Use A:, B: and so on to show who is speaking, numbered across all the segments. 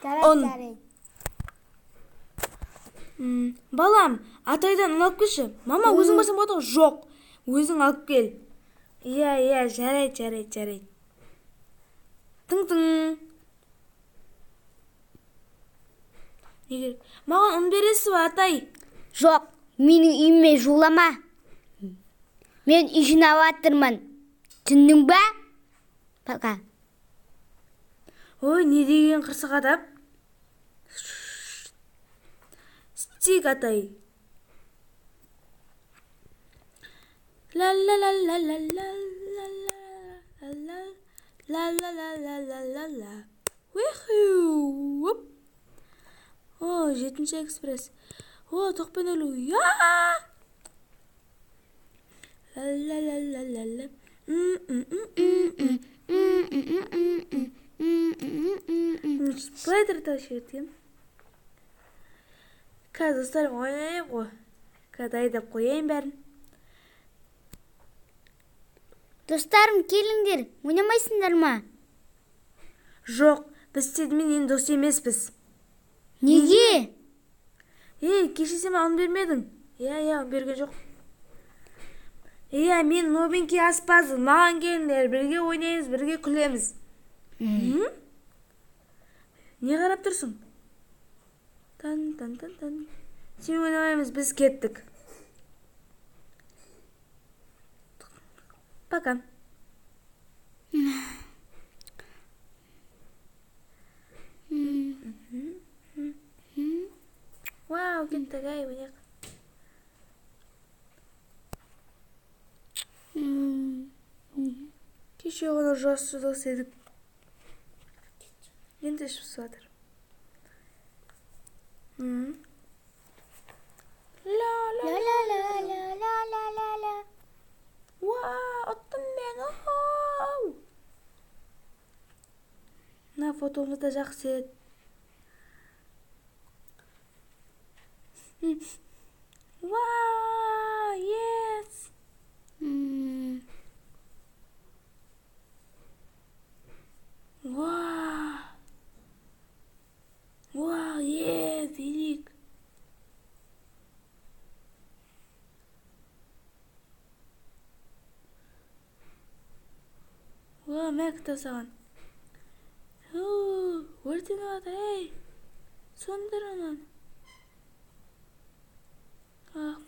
A: 10.
B: Балам, атайдан алып келші. Мама, өзің барсаң болады ғой? Жоқ, өзің алып кел. Иә, жарайды. Тың. Неге? Маған ұн бересіз ба, атай?
A: Жоқ, менің үйіме жолама. Мен үй жинап жатырмын. Түсіндің ба? Пока.
B: Ой, не деген қырсық адам? Стик, атай. Ла. Уиху. О, 7-ші экспресс. О, тоқпен өлу. Ла. Спайдер ташыртем. Қазір достарым ойнайын ғой. Қазір айдап қояйын бәрін.
A: Достарым, келіңдер. Ойнамайсыңдар ма?
B: Жоқ, біз сенімен енді дос емеспіз.
A: Неге?
B: Кеше сен маған бермедің. Иә, берген жоқ. Мен новенький аспазбын. Маған келіңдер, бірге ойнаймыз, бірге күлеміз. Не қарап тұрсың? Тан. Сен ойнамаймыз, біз кеттік. Пока. Вау, кеттік, ойнайық. Кеше ғана жасы дос едік. Енді ішіп жатыр. Ла. Вау, ұттым мен. На фотомыз да жақсы еді. Вау, yes. Вау, велик. Вау, мәк тасаған. Өртен алады, ей. Сөндір онан.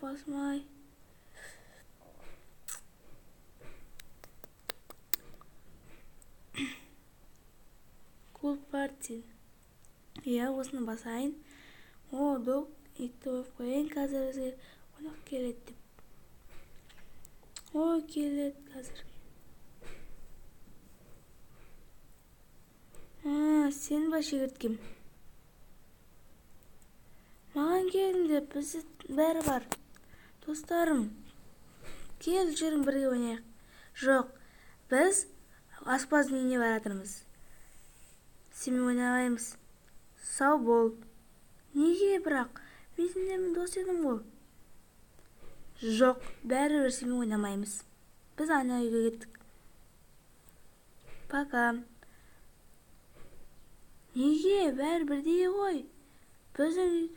B: Басмай. Кул парти. Осыны басайын. Док, итті ойып қойын. Қазір өзге қонақ келеді деп. Келеді қазір. Сен ба шегірткем? Маған келін деп, бізде бәрі бар. Достарым, кел жүрің бірге ойнайық. Жоқ, біз аспаздың үйіне баратырмыз. Сенімен ойнамаймыз. Сау бол. Неге бірақ? Мен сендермен дос едім ғой. Жоқ, бәрібір сенімен ойнамаймыз. Біз ана үйге кеттік. Пока. Неге? Бәрібір дей ғой. Біздің